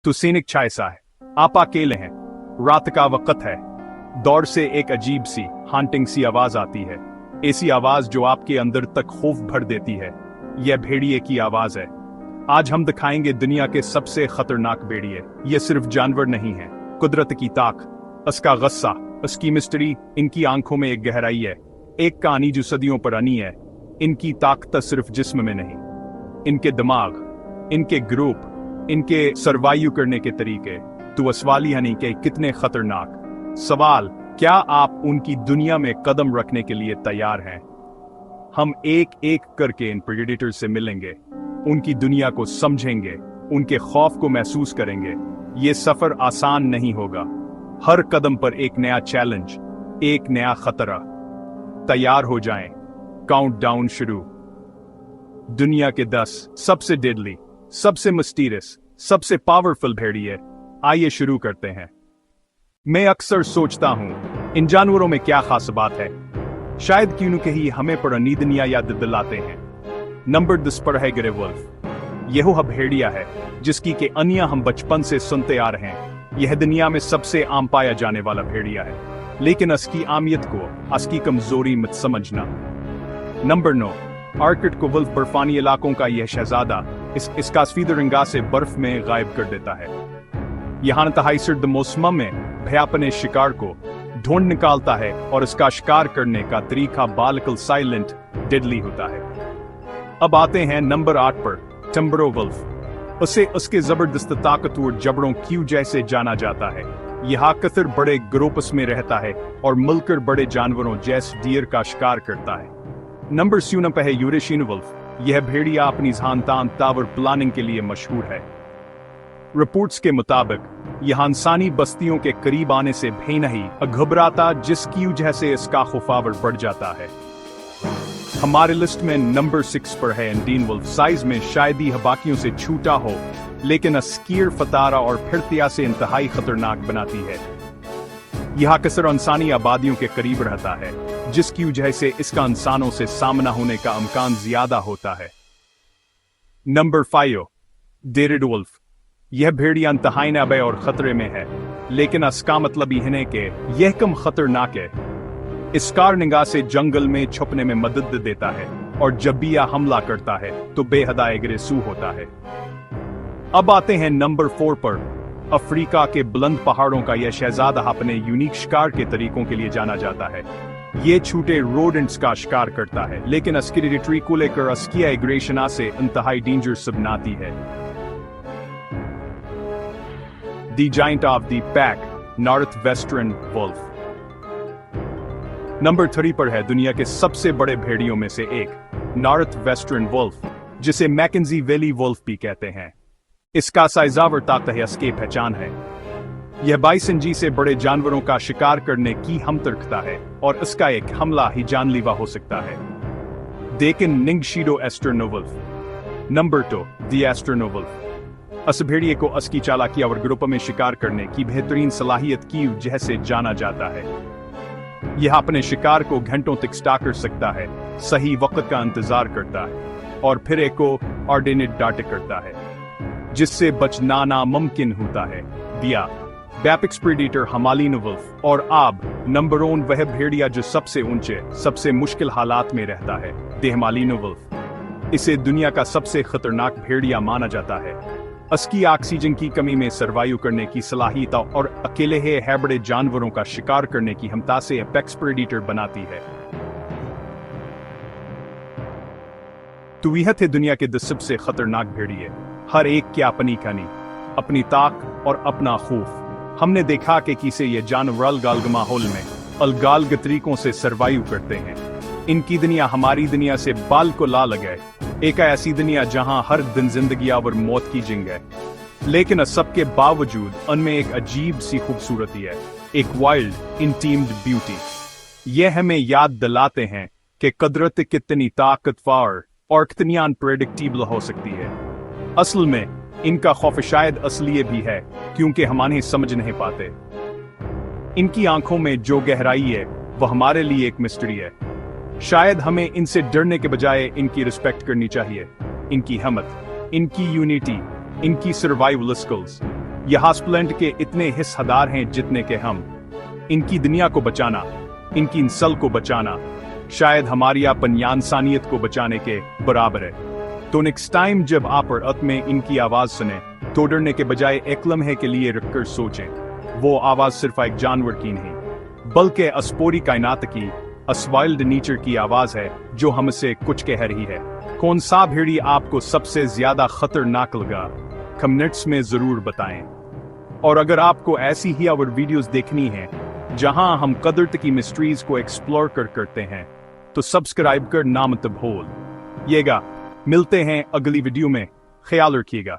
तो सैनिक छायसा है, आप अकेले हैं, रात का वक्त है। दौड़ से एक अजीब सी हांटिंग सी आवाज आती है, ऐसी आवाज जो आपके अंदर तक खौफ भर देती है। यह भेड़िए की आवाज है। आज हम दिखाएंगे दुनिया के सबसे खतरनाक भेड़िए। ये सिर्फ जानवर नहीं है, कुदरत की ताक, उसका गुस्सा, उसकी मिस्ट्री। इनकी आंखों में एक गहराई है, एक कहानी जो सदियों पुरानी है। इनकी ताकत सिर्फ जिस्म में नहीं, इनके दिमाग, इनके ग्रुप, इनके सरवाइव करने के तरीके। तो सवाल ही नहीं कि कितने खतरनाक। सवाल, क्या आप उनकी दुनिया में कदम रखने के लिए तैयार हैं? हम एक एक करके इन प्रेडेटर से मिलेंगे, उनकी दुनिया को समझेंगे, उनके खौफ को महसूस करेंगे। ये सफर आसान नहीं होगा, हर कदम पर एक नया चैलेंज, एक नया खतरा। तैयार हो जाएं, काउंटडाउन शुरू। दुनिया के 10 सबसे डेडली, सबसे मिस्टीरियस, सबसे पावरफुल भेड़िए। आइए शुरू करते हैं। मैं अक्सर सोचता हूं, इन जानवरों में क्या खास बात है? शायद क्यों कहीं हमें पुरानी दुनिया याद दिलाते हैं। नंबर 10 पर है ग्रे वुल्फ। यह वो भेड़िया है जिसकी के अन्य हम बचपन से सुनते आ रहे हैं। यह दुनिया में सबसे आम पाया जाने वाला भेड़िया है, लेकिन इसकी आमियत को, इसकी कमजोरी मत समझना। नंबर 9 आर्कटिक वुल्फ, बर्फानी इलाकों का यह शहजादा इसका सफेद रंगा से बर्फ में गायब कर देता है। यहाँ इंतहाई सर्द मौसम में भय अपने शिकार को ढूंढ निकालता है और इसका शिकार करने का तरीका बालकल साइलेंट डेडली होता है। अब आते हैं नंबर 8 पर टिम्बरो वुल्फ। उसे उसके जबरदस्त ताकतवर जबड़ों की जैसे जाना जाता है। यह कतर बड़े ग्रुप्स में रहता है और मिलकर बड़े जानवरों जैसे डियर का शिकार करता है। नंबर 7 पर है यूरेशियन वुल्फ। यह भेड़िया अपनी जानदार टावर प्लानिंग के लिए मशहूर है। रिपोर्ट्स के मुताबिक यह इंसानी बस्तियों के करीब आने से भी नहीं घबराता, जिसकी वजह से इसका खौफावर बढ़ जाता है। हमारे लिस्ट में नंबर 6 पर है इंडियन वुल्फ। साइज में शायद ही बाकियों से छूटा हो, लेकिन अस्कीर फतारा और फिरतिया से इंतहाई खतरनाक बनाती है। यह अक्सर इंसानी आबादियों के करीब रहता है, जिसकी वजह से इसका इंसानों से सामना होने का इम्कान ज्यादा होता है। नंबर 5 डेरिड वुल्फ। यह भेड़िया इंतहाई नाबे और खतरे में है, लेकिन इसका मतलब यह है कि यह कम खतरनाक है। इसका निगाह से जंगल में छुपने में मदद देता है और जब भी यह हमला करता है तो बेहद एग्रेसिव होता है। अब आते हैं नंबर 4 पर। अफ्रीका के बुलंद पहाड़ों का यह शहजादा अपने यूनिक शिकार के तरीकों के लिए जाना जाता है। ये छोटे रोडेंट्स का शिकार करता है, लेकिन इसकी टेरिटरी को लेकर इसकी एग्रेशन से इंतहाई डेंजरस बनाती है। The giant of the pack, northwestern wolf. Number 3 पर है दुनिया के सबसे बड़े भेड़ियों में से एक, नॉर्थवेस्टर्न वुल्फ, जिसे मैकेंजी वैली वुल्फ भी कहते हैं। इसका साइजावर ताकत इसकी पहचान है। यह बाइसन जी से बड़े जानवरों का शिकार करने की हमत रखता है और इसका एक हमला ही जानलेवा हो सकता है। लेकिन निंगशीडो eastern wolf. Number 2 the eastern wolf. इस भेड़िए को इसकी चालाकी और ग्रुप में शिकार करने की बेहतरीन सलाहियत की वजह से जाना जाता है। यह अपने शिकार को घंटों तक स्टॉक कर सकता है, सही वक्त का इंतजार करता है और फिर एक को ऑर्डिनेट डाटे करता है, जिससे बचना नामुमकिन होता है। दिया बैपिक्स प्रेडेटर हिमालयन वुल्फ। और अब नंबर 1 वह भेड़िया जो सबसे ऊंचे, सबसे मुश्किल हालात में रहता है, द हिमालयन वुल्फ। इसे दुनिया का सबसे खतरनाक भेड़िया माना जाता है। इसकी ऑक्सीजन की कमी में सरवाइव करने की सलाहियत और अकेले है बड़े जानवरों का शिकार करने की क्षमता से एपेक्स प्रेडेटर बनाती है। तो यह थे दुनिया के 10 सबसे खतरनाक भेड़िए। हर एक की अपनी कहानी, अपनी ताक और अपना खौफ। हमने देखा कि कैसे ये जानवर अलग माहौल में अलग तरीकों से सरवाइव करते हैं। इनकी दुनिया हमारी दुनिया से बाल को ला लगे, एक ऐसी दुनिया जहां हर दिन जिंदगी और मौत की जंग है, लेकिन इस सब के बावजूद उनमें एक अजीब सी खूबसूरती है, एक वाइल्ड इंटीम्ड ब्यूटी। यह हमें याद दिलाते हैं कि कुदरत कितनी ताकतवर और कितनी अनप्रेडिक्टेबल हो सकती है। असल में इनका खौफ शायद असलिए भी है, क्योंकि हम इन्हें समझ नहीं पाते। इनकी आंखों में जो गहराई है वह हमारे लिए एक मिस्ट्री है। शायद हमें इनसे डरने के बजाय इनकी रिस्पेक्ट करनी चाहिए। इनकी हिम्मत, इनकी यूनिटी, इनकी सर्वाइवल स्किल्स, ये हाउसप्लांट के इतने हिस्सेदार हैं जितने के हम। इनकी दुनिया को बचाना, इनकी इंसल को बचाना शायद हमारी अपन या इंसानियत को बचाने के बराबर है। तो नेक्स्ट टाइम जब आप और अत में इनकी आवाज सुने तो डरने के बजाय एक लम्हे के लिए रुककर सोचें, वो आवाज सिर्फ एक जानवर की नहीं बल्कि अस्पोरी कायनात की, वाइल्ड नेचर की आवाज है जो हमसे कुछ कह रही है। कौन सा भेड़ी आपको सबसे ज्यादा खतरनाक लगा, कमेंट्स में जरूर बताएं। और अगर आपको ऐसी ही और वीडियोस देखनी है जहां हम कुदरत की मिस्ट्रीज को एक्सप्लोर करते हैं तो सब्सक्राइब कर ना मत भूलिएगा। मिलते हैं अगली वीडियो में, ख्याल रखिएगा।